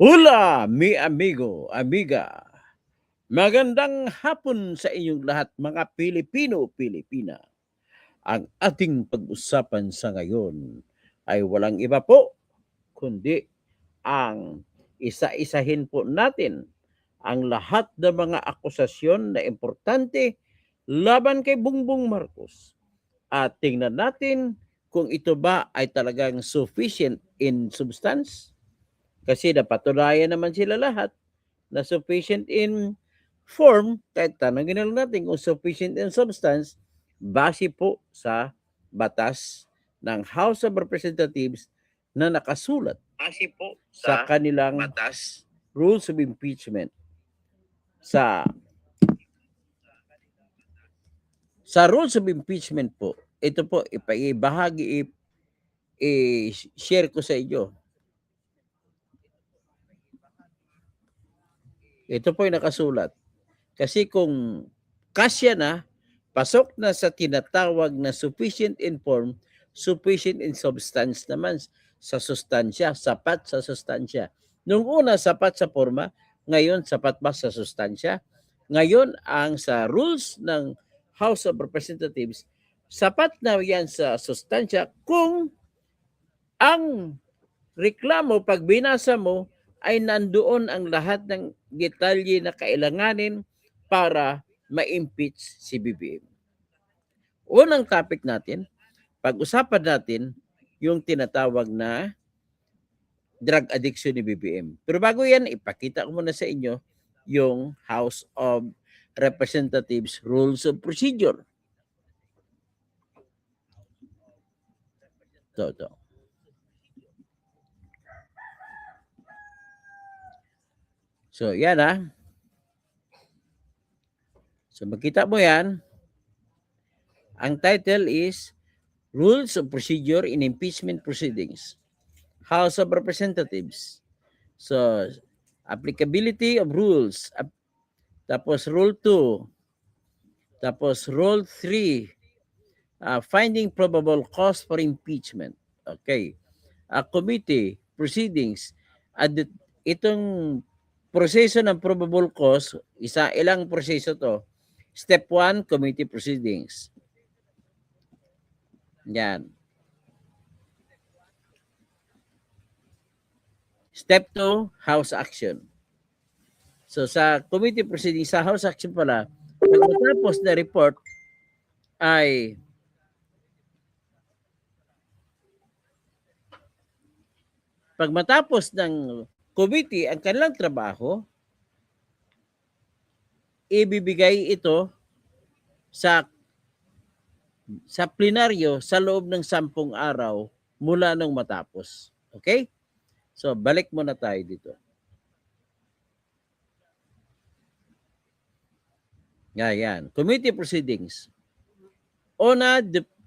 Hola, mi amigo, amiga. Magandang hapon sa inyong lahat mga Pilipino-Pilipina. Ang ating pag-usapan sa ngayon ay walang iba po kundi ang isa-isahin po natin ang lahat ng mga akusasyon na importante laban kay Bongbong Marcos. At tingnan natin kung ito ba ay talagang sufficient in substance kasi napatunayan naman sila lahat na sufficient in form, kahit tanongin na lang natin kung sufficient in substance, base po sa batas ng House of Representatives na nakasulat Base po sa sa kanilang batas. rules of impeachment. Sa rules of impeachment po, ito po, i-share ko sa inyo. Ito po yung nakasulat. Kasi kung kasya na, pasok na sa tinatawag na sufficient in form, sufficient in substance naman sa sustansya, sapat sa sustansya. Nung una, sapat sa forma, ngayon, sapat ba sa sustansya? Ngayon, ang sa rules ng House of Representatives, sapat na yan sa sustansya kung ang reklamo, pag binasa mo, ay nandoon ang lahat ng detalye na kailanganin para ma-impeach si BBM. Unang topic natin, pag-usapan natin yung tinatawag na drug addiction ni BBM. Pero bago yan, ipakita ko muna sa inyo yung House of Representatives Rules of Procedure. Ito. So, yan ah. So, makita mo yan. Ang title is Rules of Procedure in Impeachment Proceedings. House of Representatives. So, applicability of rules. Tapos Rule 2. Tapos Rule 3. Finding probable cause for impeachment. Okay. Committee proceedings. Itong proseso ng probable cause, ilang proseso to. Step 1, committee proceedings. Yan. Step 2, House action. So sa committee proceedings, sa House action pala, pag matapos na report ay pag matapos ng committee ang kanilang trabaho, ibibigay ito sa plenaryo sa loob ng 10 araw mula nung matapos. Okay? So, balik muna tayo dito. Yan. Committee proceedings. Una,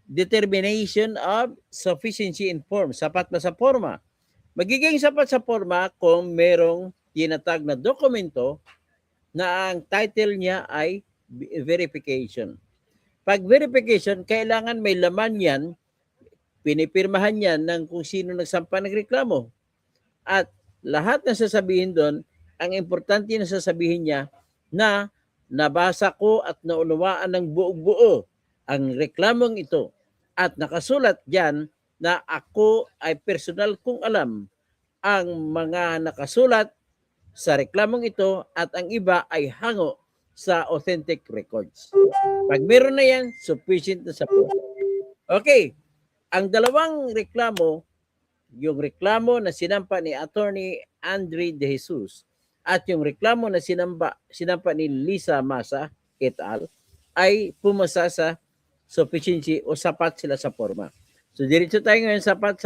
determination of sufficiency in form. Sapat ba sa forma? Magiging sapat sa forma kung merong tinatag na dokumento na ang title niya ay verification. Pag verification, kailangan may laman yan, pinipirmahan yan ng kung sino nagsampa ng reklamo. At lahat na sasabihin doon, ang importante na sasabihin niya na nabasa ko at naunawaan ng buo-buo ang reklamong ito. At nakasulat diyan na ako ay personal kong alam ang mga nakasulat sa reklamong ito at ang iba ay hango sa authentic records. Pag meron na yan, sufficient na sa po. Okay, ang dalawang reklamo, yung reklamo na sinampa ni Attorney Andre De Jesus at yung reklamo na sinampa ni Lisa Masa et al. Ay pumasa sa sufficiency o sapat sila sa forma. So diretso tayo ngayon, sapat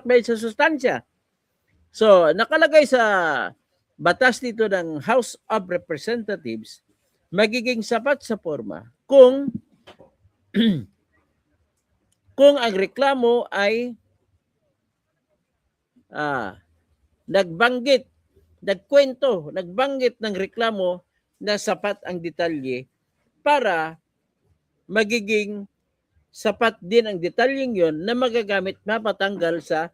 ba sa sustansya? So nakalagay sa batas dito ng House of Representatives, magiging sapat sa forma kung kung ang reklamo ay nagbanggit ng reklamo na sapat ang detalye para magiging sapat din ang detalyeng yon na magagamit mapatanggal sa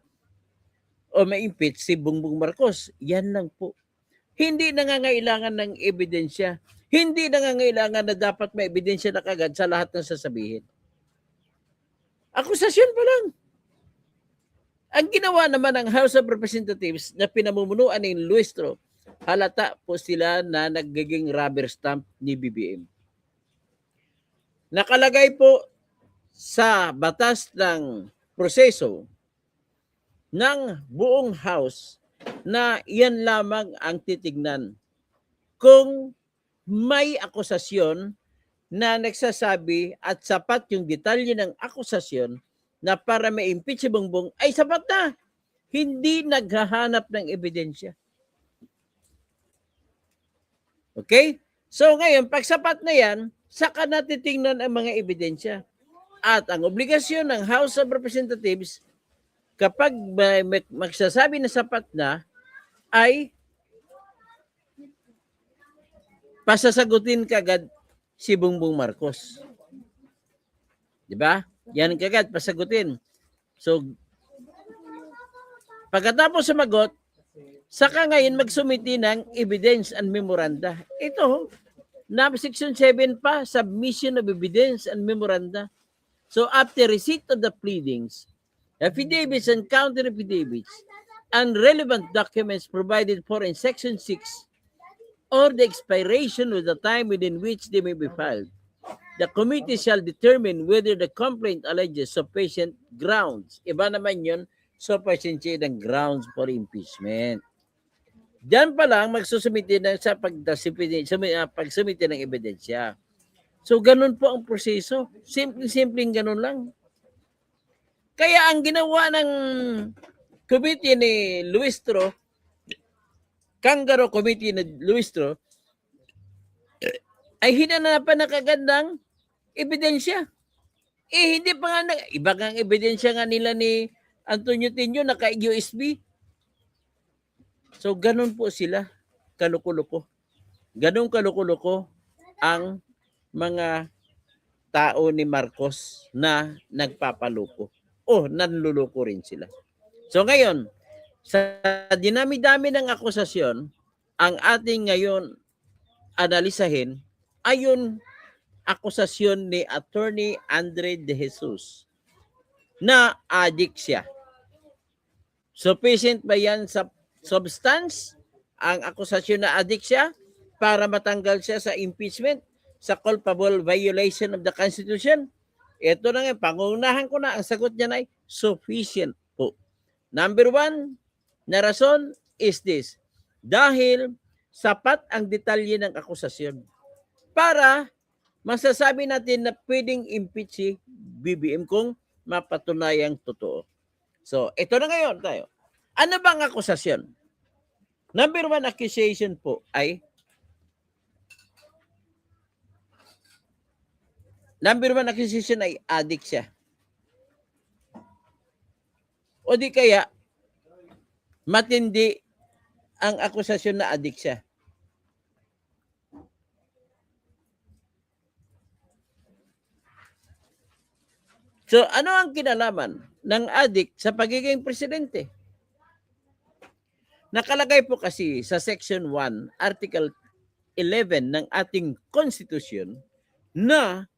o ma-impeach si Bongbong Marcos. Yan lang po. Hindi nangangailangan ng ebidensya. Hindi nangangailangan na dapat may ebidensya na kagad sa lahat ng sasabihin. Akusasyon pa lang. Ang ginawa naman ng House of Representatives na pinamumunuan ni Luistro, halata po sila na nagiging rubber stamp ni BBM. Nakalagay po sa batas ng proseso ng buong House na yan lamang ang titignan kung may akusasyon na nagsasabi at sapat yung detalye ng akusasyon na para ma-impeach si Bongbong ay sapat na. Hindi naghahanap ng ebidensya. Okay? So ngayon, pag sapat na yan, saka natitingnan ang mga ebidensya. At ang obligasyon ng House of Representatives, kapag magsasabi na sapat na, ay pasasagutin kagad si Bongbong Marcos. Di ba? Yan kagad, pasagutin. So, pagkatapos sumagot, saka ngayon magsumiti ng evidence and memoranda. Ito, na Section 7 pa, submission of evidence and memoranda. So, after receipt of the pleadings, affidavits and counter affidavits, and relevant documents provided for in Section 6, or the expiration of the time within which they may be filed, the committee shall determine whether the complaint alleges sufficient grounds. Iba naman yun, sufficiency ng grounds for impeachment. Diyan pa lang magsusumite na sa pagsumite ng ebidensya. So, ganun po ang proseso. Simpleng ganun lang. Kaya ang ginawa ng committee ni Luistro, Kangaroo Committee ni Luistro, ay hinanapan na kagad ng ebidensya. Hindi pa nga, iba nga ebidensya nga nila ni Antonio Tinio, naka-USB. So, ganun po sila, kalukulo-ko. Ganun kalukulo-ko ang mga tao ni Marcos na nagpapaluko. Nanluluko rin sila. So, ngayon, sa dinami-dami ng akusasyon, ang ating ngayon analisahin ay yung akusasyon ni Attorney Andre De Jesus na addict siya. Sufficient ba yan sa substance ang akusasyon na addict siya para matanggal siya sa impeachment sa culpable violation of the Constitution? Ito na nga, pangunahan ko na, ang sagot niya ay sufficient po. Number 1 na rason is this, dahil sapat ang detalye ng akusasyon para masasabi natin na pwedeng impeach si BBM kung mapatunayang totoo. So, ito na ngayon tayo. Ano bang akusasyon? Number 1 accusation po ay addict siya. O di kaya, matindi ang akusasyon na addict siya. So, ano ang kinalaman ng addict sa pagiging presidente? Nakalagay po kasi sa Section 1, Article 11 ng ating Constitution na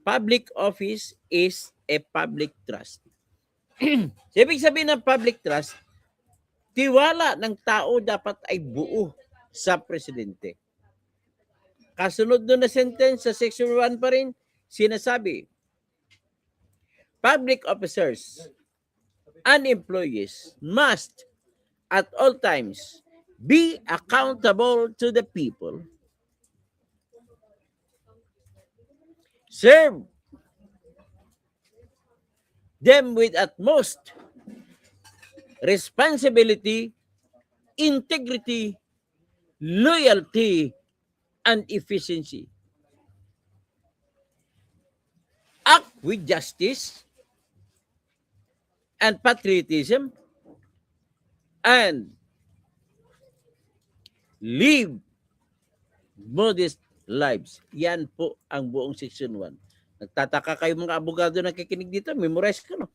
public office is a public trust. Ibig sabihin ng public trust, tiwala ng tao dapat ay buo sa presidente. Kasunod doon na sentence sa Section 1 pa rin, sinasabi, public officers and employees must at all times be accountable to the people, serve them with utmost responsibility, integrity, loyalty, and efficiency. Act with justice and patriotism and live modest lives. Yan po ang buong Section 1. Nagtataka kayo mga abogado na kikinig dito, memorize ko, no?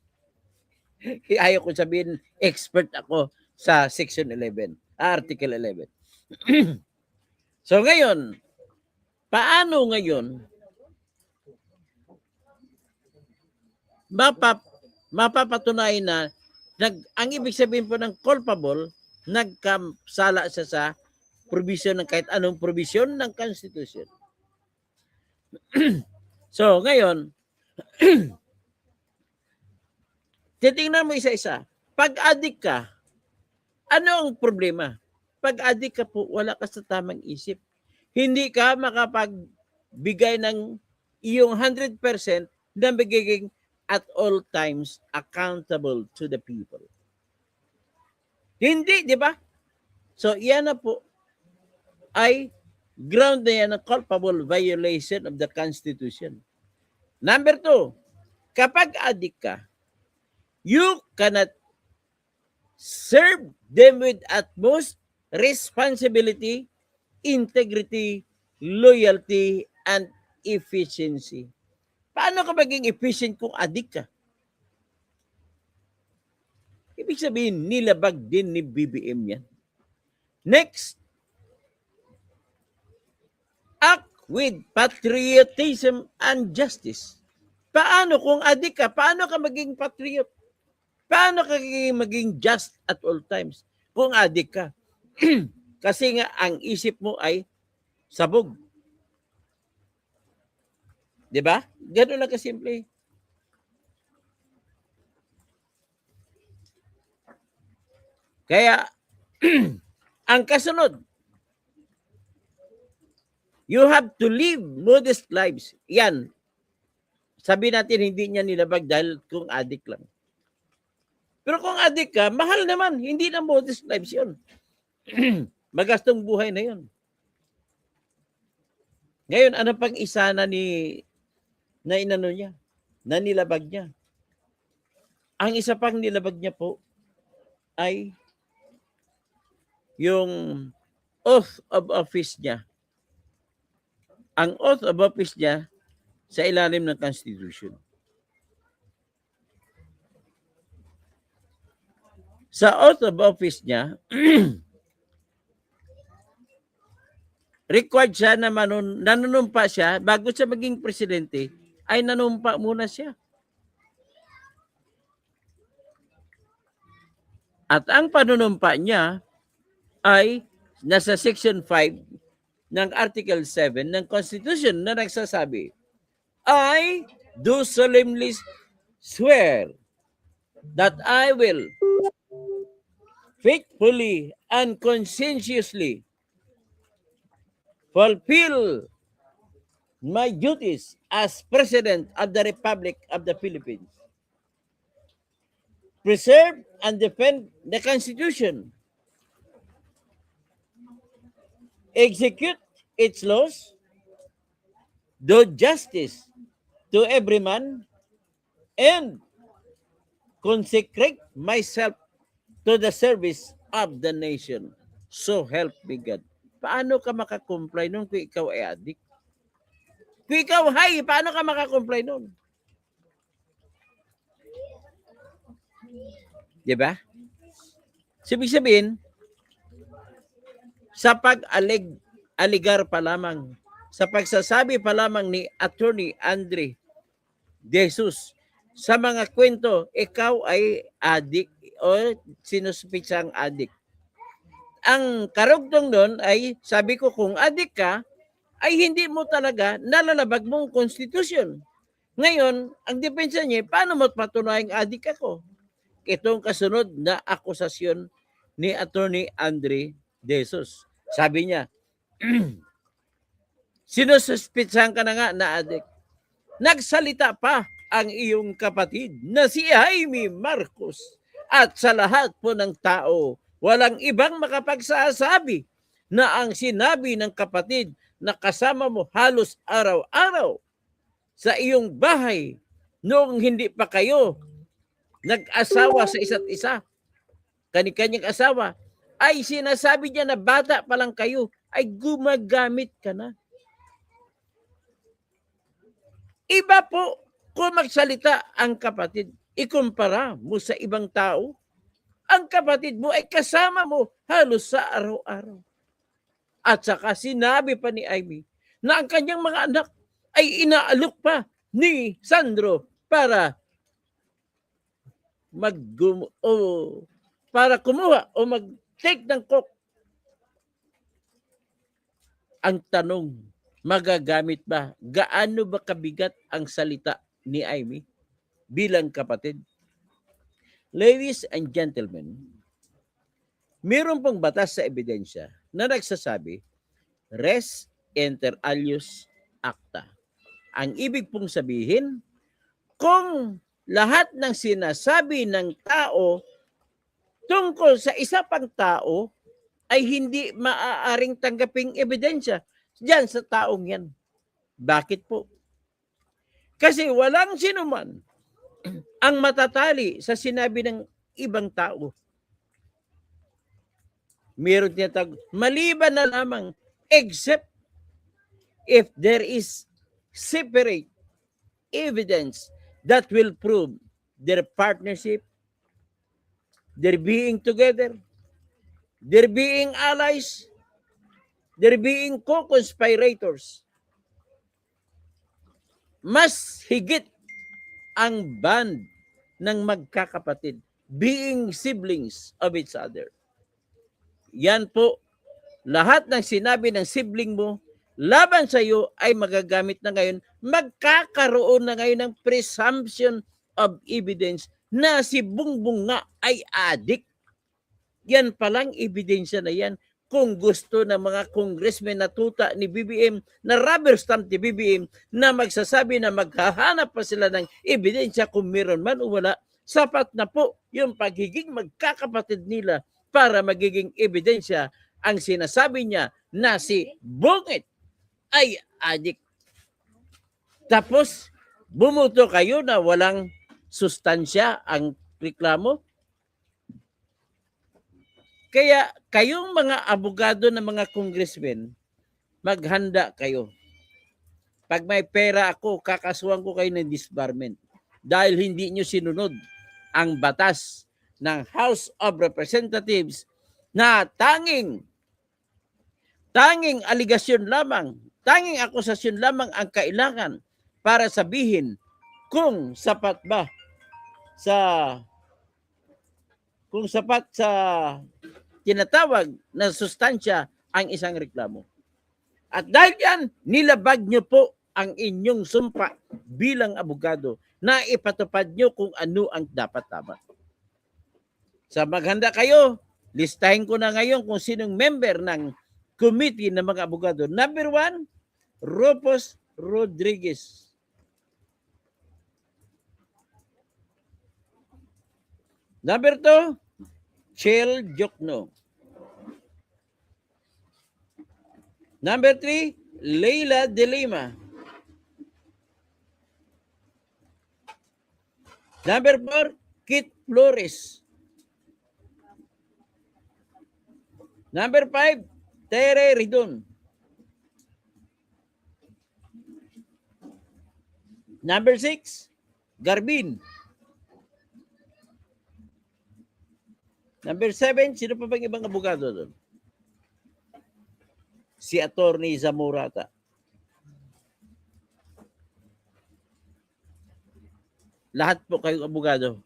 Ayaw ko sabihin expert ako sa Section 11, Article 11. So ngayon, paano ngayon mapapatunayan na ang ibig sabihin po ng culpable, nagkasala siya sa provision ng kahit anong provision ng Constitution. So ngayon, titingnan mo isa-isa. Pag-addict ka, ano ang problema? Pag-addict ka po, wala ka sa tamang isip. Hindi ka makapagbigay ng iyong 100% na magiging at all times accountable to the people. Hindi, di ba? So, yan na po ay ground na yan ng culpable violation of the Constitution. Number 2, kapag addict ka, you cannot serve them with utmost responsibility, integrity, loyalty, and efficiency. Paano ka maging efficient kung addict ka? Ibig sabihin, nilabag din ni BBM yan. Next, act with patriotism and justice. Paano kung addict ka? Paano ka maging patriot? Paano ka maging just at all times kung addict ka? Kasi nga, ang isip mo ay sabog. Diba? Ganun lang kasimple. Kaya, ang kasunod, you have to live modest lives. Yan. Sabi natin, hindi niya nilabag dahil kung addict lang. Pero kung addict ka, mahal naman. Hindi na modest lives yun. Magastong buhay na yun. Ngayon, ano pang isa na inano niya? Na nilabag niya? Ang isa pang nilabag niya po ay yung oath of office niya. Ang oath of office niya sa ilalim ng Constitution. Sa oath of office niya, required siya na nanunumpa siya bago siya maging presidente, ay nanumpa muna siya. At ang panunumpa niya ay nasa Section 5 ng Article 7 ng Constitution na nagsasabi, I do solemnly swear that I will faithfully and conscientiously fulfill my duties as President of the Republic of the Philippines, preserve and defend the Constitution, execute its laws, do justice to every man, and consecrate myself to the service of the nation. So help me God. Paano ka makakomply nun kung ikaw ay addict? Kung ikaw high, paano ka makakomply nun? Diba? Ibig sabihin, sa pag-aligar pa lamang, sa pagsasabi pa lamang ni Attorney Andre De Jesus, sa mga kwento, ikaw ay addict o sinuspitsang addict. Ang karugtong doon ay, sabi ko, kung addict ka, ay hindi mo talaga nalalabag mong konstitusyon. Ngayon, ang depensa niya, paano mo patunayang addict ako? Itong kasunod na akusasyon ni Attorney Andre De Jesus. Sabi niya, sinususpitsahan ka na nga na addict. Nagsalita pa ang iyong kapatid na si Jaime Marcos at sa lahat po ng tao, walang ibang makapagsasabi na ang sinabi ng kapatid na kasama mo halos araw-araw sa iyong bahay noong hindi pa kayo nag-asawa sa isa't isa, kani-kanyang asawa, ay sinasabi niya na bata pa lang kayo, ay gumagamit ka na. Iba po kung magsalita ang kapatid. ikumpara mo sa ibang tao, ang kapatid mo ay kasama mo halos sa araw-araw. At saka sinabi pa ni Amy na ang kanyang mga anak ay inaalok pa ni Sandro para para kumuha o mag-take ng coke. Ang tanong, magagamit ba? Gaano ba kabigat ang salita ni Amy bilang kapatid? Ladies and gentlemen, mayroon pong batas sa ebidensya na nagsasabi, res inter alios acta. Ang ibig pong sabihin, kung lahat ng sinasabi ng tao tungkol sa isa pang tao ay hindi maaaring tanggaping ebidensya diyan sa taong yan. Bakit po? Kasi walang sinuman ang matatali sa sinabi ng ibang tao. Meron tinatawag, maliban na lamang except if there is separate evidence that will prove their partnership, their being together, their being allies, their being co-conspirators. Mas higit ang band ng magkakapatid, being siblings of each other. Yan po, lahat ng sinabi ng sibling mo laban sa iyo ay magagamit na ngayon, magkakaroon na ngayon ng presumption of evidence na si Bongbong nga ay adik. Yan palang ebidensya na yan. Kung gusto ng mga congressmen na tuta ni BBM, na rubber stamp ni BBM, na magsasabi na maghahanap pa sila ng ebidensya kung meron man o wala, sapat na po yung pagiging magkakapatid nila para magiging ebidensya ang sinasabi niya na si Bungit ay adik. Tapos, bumuto kayo na walang sustansya ang reklamo. Kaya kayong mga abogado ng mga congressmen, maghanda kayo. Pag may pera ako, kakasuhan ko kayo ng disbarment. Dahil hindi nyo sinunod ang batas ng House of Representatives na tanging aligasyon lamang, tanging akusasyon lamang ang kailangan para sabihin kung sapat ba kung sapat sa tinatawag na sustansya ang isang reklamo. At dahil yan, nilabag nyo po ang inyong sumpa bilang abogado na ipatupad nyo kung ano ang dapat-dapat. Sa maghanda kayo, listahin ko na ngayon kung sinong member ng committee ng mga abogado. Number 1, Ropos Rodriguez. Number 2, Chel Jokno. Number 3, Leila De Lima. Number 4, Kit Flores. Number 5, Tere Ridon. Number 6, Garbin. Number 7, sino pa bang ibang abogado doon? Si Attorney Zamorata. Lahat po kayong abogado,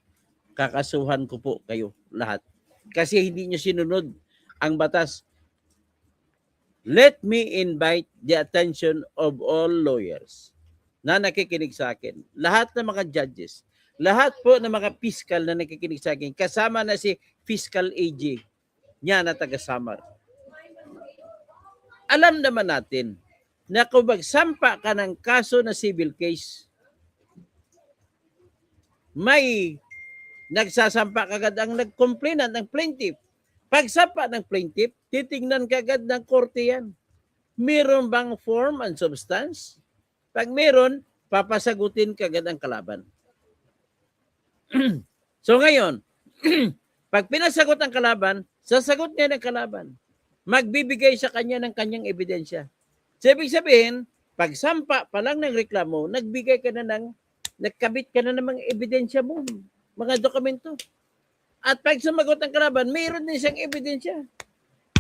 kakasuhan ko po kayo lahat. Kasi hindi nyo sinunod ang batas. Let me invite the attention of all lawyers na nakikinig sa akin. Lahat ng mga judges, lahat po ng mga fiscal na nakikinig sa akin, kasama na si Fiscal AG niya na taga-Samar. Alam naman natin na kung magsampa ka ng kaso na civil case, may nagsasampa kagad ang nag-complainant ng plaintiff. Pagsampa ng plaintiff, titingnan kagad ng korte yan. Meron bang form and substance? Pag meron, papasagutin kagad ang kalaban. So ngayon, pag pinasagot ang kalaban, sasagot niya ng kalaban. Magbibigay sa kanya ng kanyang ebidensya. So, ibig sabihin, pag sampa pa lang ng reklamo, nagkabit ka na ng mga ebidensya mo. mga dokumento. At pag sumagot ang kalaban, mayroon din siyang ebidensya.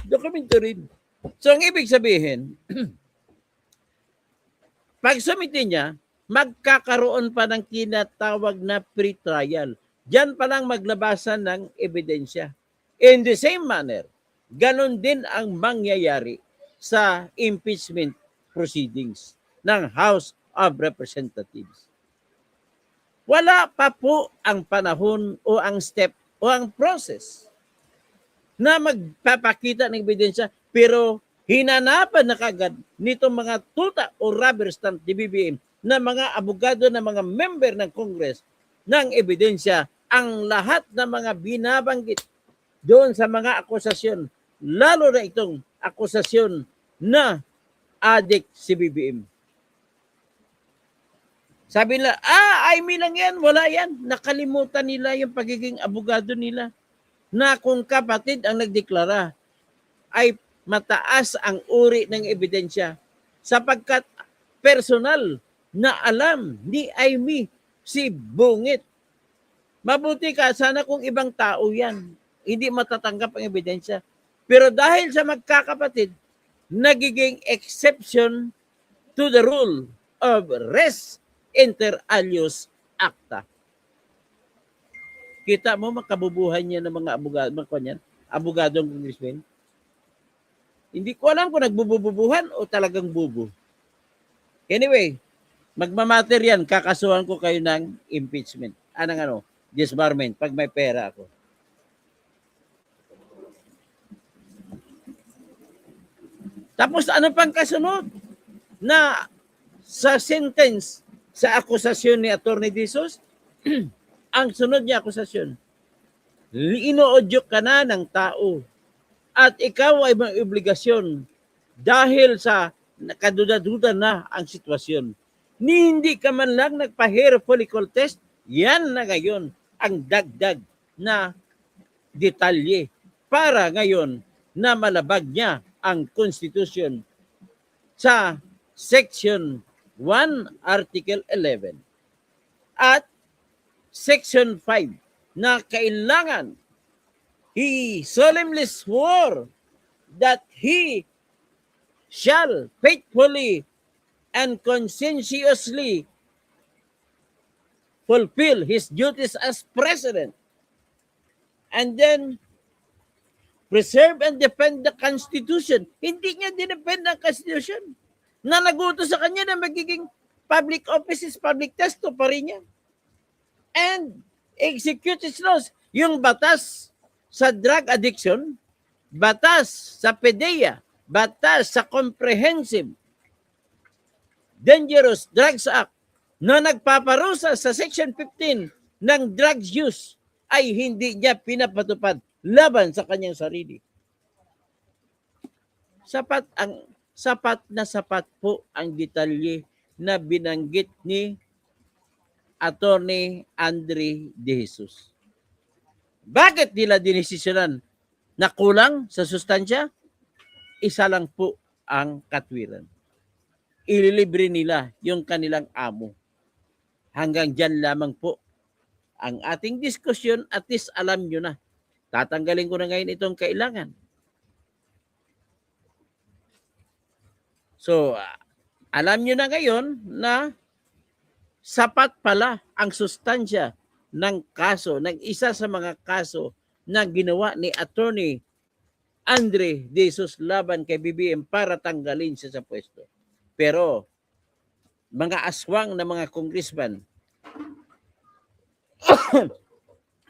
Dokumento rin. So, ang ibig sabihin, pag sumiti niya, magkakaroon pa ng tinatawag na pre-trial. Diyan pa lang maglabasan ng ebidensya. In the same manner, ganon din ang mangyayari sa impeachment proceedings ng House of Representatives. Wala pa po ang panahon o ang step o ang process na magpapakita ng ebidensya, pero hinanapan na kagad nitong mga tuta o rubber stamp ni BBM na mga abogado na mga member ng Congress ng ebidensya ang lahat ng mga binabanggit doon sa mga akusasyon, lalo na itong akusasyon na adik si BBM. Sabi nila, I mean lang yan, wala yan. Nakalimutan nila yung pagiging abogado nila na kung kapatid ang nagdeklara ay mataas ang uri ng ebidensya sapagkat personal na alam ni Amy si Bungit. Mabuti ka, sana kung ibang tao yan, hindi matatanggap ang ebidensya. Pero dahil sa magkakapatid, nagiging exception to the rule of res inter alios acta. Kita mo makabubuhan niya ng mga abogadong congressman. Hindi ko alam kung nagbububuhan o talagang bubu. Anyway, magmamatter yan, kakasuhan ko kayo ng impeachment. Disbarment, pag may pera ako. Tapos ano pang kasunod? Na sa sentence sa akusasyon ni Atty. De Jesus, ang sunod niya akusasyon, inuodyok ka na ng tao at ikaw ay may obligasyon dahil sa nakaduda-duda na ang sitwasyon. Ni hindi ka man lang nagpa-hair follicle test, yan na ngayon ang dagdag na detalye para ngayon na malabag niya ang Constitution sa Section 1, Article 11 at Section 5 na kailangan he solemnly swore that he shall faithfully and conscientiously fulfill his duties as president and then preserve and defend the Constitution. Hindi niya dinepend ang Constitution. Na nagutos sa kanya na magiging public offices, public testo pa rin niya. And execute its laws. Yung batas sa drug addiction, batas sa PDEA, batas sa Comprehensive Dangerous Drugs Act na nagpaparusa sa Section 15 ng drugs use ay hindi niya pinapatupad laban sa kanyang sarili. Sapat po ang detalye na binanggit ni Atty. Andre De Jesus. Bakit nila dinesisyonan na kulang sa sustansya? Isa lang po ang katwiran. Ililibre nila yung kanilang amo. Hanggang dyan lamang po ang ating diskusyon, at least alam nyo na. Tatanggalin ko na ngayon itong kailangan. So, alam nyo na ngayon na sapat pala ang sustansya ng kaso, ng isa sa mga kaso na ginawa ni Atty. Andre De Jesus laban kay BBM para tanggalin siya sa pwesto. Pero, mga aswang na mga congressman,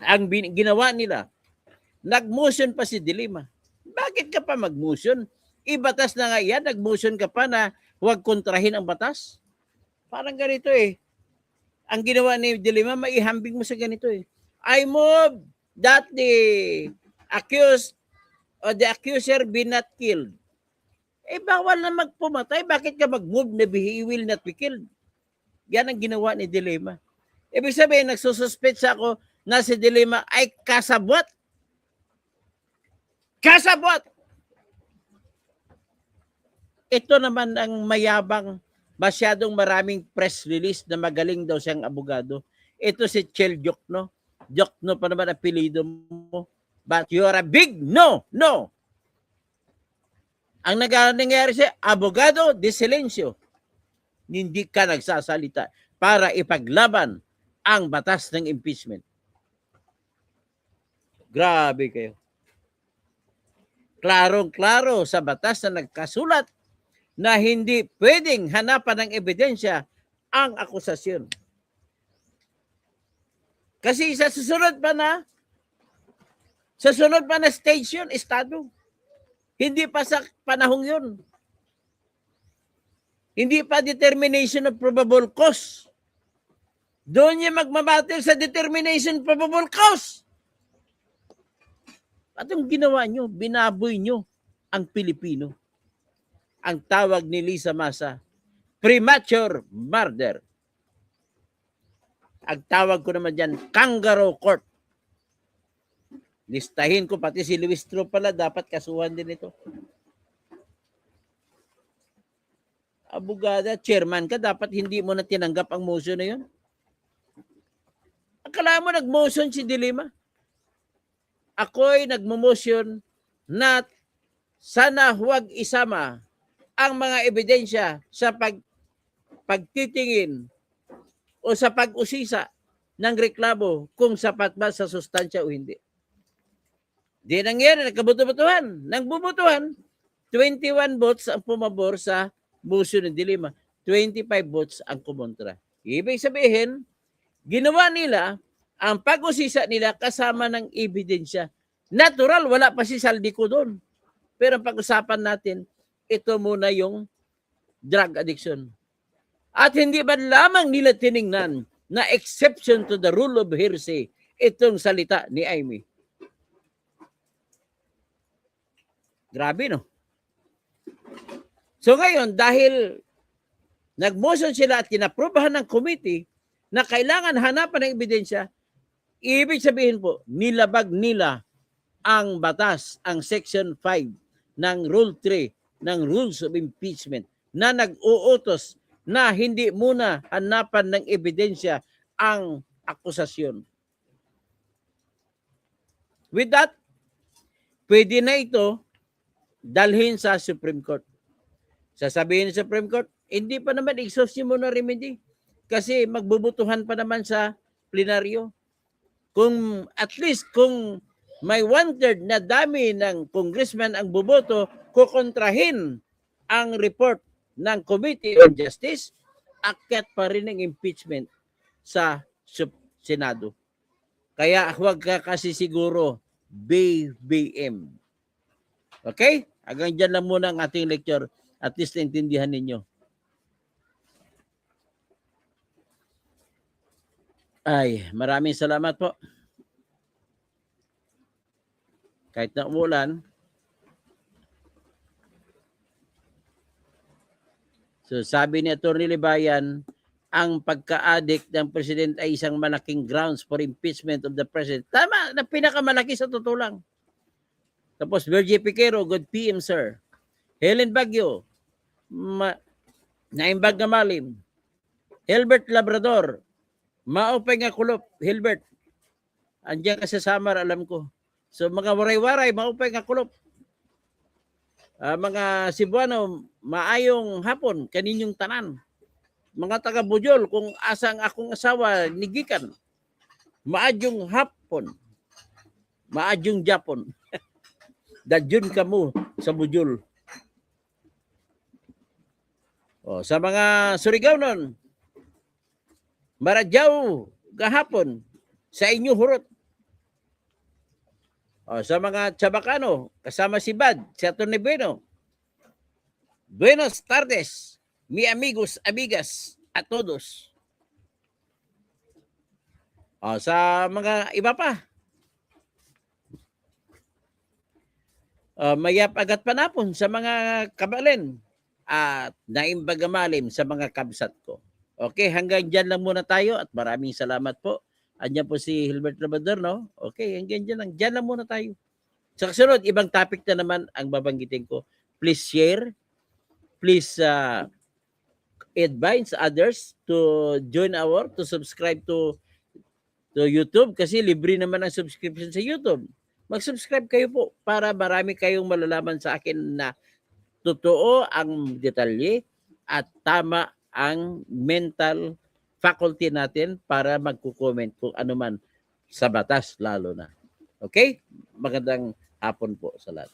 ang ginawa nila, nag-motion pa si De Lima. Bakit ka pa mag-motion? Ibatas na nga yan, nag-motion ka pa na huwag kontrahin ang batas. Parang ganito eh. Ang ginawa ni De Lima, maihambing mo sa ganito eh. I move that the accused or the accuser be not killed. Eh, bawal na magpumatay. Bakit ka mag-move na he will not be killed? Yan ang ginawa ni De Lima. Ibig sabihin, nagsususpect sa ako na si De Lima ay kasabwat. Kasabwat! Ito naman ang mayabang, masyadong maraming press release na magaling daw siyang abogado. Ito si Chel Diokno. Jokno pa naman apelido mo. But you are a big no. Ang nangyari siya, abogado de silencio. Hindi ka nagsasalita para ipaglaban ang batas ng impeachment. Grabe kayo. Klarong-klaro sa batas na nagkasulat na hindi pwedeng hanapan ng ebidensya ang akusasyon. Kasi sa susunod pa na stage yun, estado. Hindi pa sa panahong yun. Hindi pa determination of probable cause. Doon niya magmabatil sa determination of probable cause. At yung ginawa nyo, binaboy nyo ang Pilipino. Ang tawag ni Lisa Masa, premature murder. Ang tawag ko naman dyan, kangaroo court. Listahin ko, pati si Luis Tro pala, dapat kasuhan din ito. Abogada, chairman ka, dapat hindi mo na tinanggap ang motion na yun. Akala mo nag-motion si Dilima? Ako'y nagmo-motion na sana huwag isama ang mga ebidensya sa pagtitingin o sa pag-usisa ng reklamo kung sapat ba sa sustansya o hindi. Di nangyari, nagkabuto-butuhan. Nang bumutuhan, 21 votes ang pumabor sa motion ng Dilima, 25 votes ang kumontra. Ibig sabihin, ginawa nila ang pag-usisa nila kasama ng ebidensya. Natural, wala pa si Saldico doon. Pero ang pag-usapan natin, ito muna yung drug addiction. At hindi ba lamang nila tiningnan na exception to the rule of hearsay itong salita ni Amy. Grabe, no? So ngayon, dahil nag-motion sila at kinaprobahan ng committee na kailangan hanapan ng ebidensya, ibig sabihin po, nilabag nila ang batas, ang Section 5 ng Rule 3 ng Rules of Impeachment na nag-uutos na hindi muna hanapan ng ebidensya ang akusasyon. With that, pwede na ito dalhin sa Supreme Court. Sasabihin ng Supreme Court, hindi pa naman exhaustive mo na remedy kasi magbubutuhan pa naman sa plenaryo. Kung at least kung may 1/3 na dami ng congressman ang buboto, kukontrahin ang report ng Committee on Justice, akyat pa rin ang impeachment sa Senado. Kaya huwag ka kasi siguro BBM. Okay? Hanggang dyan lang muna ang ating lecture. At least naintindihan ninyo. Ay, maraming salamat po. Kahit na umulan. So sabi ni Atty. Libayan, ang pagka-addict ng president ay isang malaking grounds for impeachment of the president. Tama, na pinakamalaki sa totoo lang. Tapos Virgie Piquero, good PM sir. Helen Baguio, Naimbag na Malim. Hilbert Labrador, maupay nga kulop. Hilbert, andiyan ka sa Samar, alam ko. So mga waray-waray, maupay nga kulop. Mga Cebuano, maayong hapon, kaninyong tanan. Mga taga Bujol, kung asang akong asawa, nigikan. Maadyong hapon. Maadyong Japon. Dadyon ka mo sa Bujol. O, sa mga Surigao nun, Maradyaw gahapon sa inyo hurot. O, sa mga Chabacano, kasama si Bad, si Atty. Bueno. Buenos tardes, mi amigos, amigas, a todos. O, sa mga iba pa. Mayap agat panapon sa mga kabalen at naimbagamalim sa mga kabsat ko. Okay, hanggang dyan lang muna tayo at maraming salamat po. Andiyan po si Hilbert Labrador, no? Okay, hanggang dyan lang. Dyan lang muna tayo. Sa kasunod, ibang topic na naman ang babanggitin ko. Please share. Please advise others to join to subscribe to to YouTube kasi libre naman ang subscription sa YouTube. Mag-subscribe kayo po para marami kayong malalaman sa akin na totoo ang detalye at tama ang mental faculty natin para magko-comment kung ano man sa batas lalo na. Okay? Magandang hapon po sa lahat.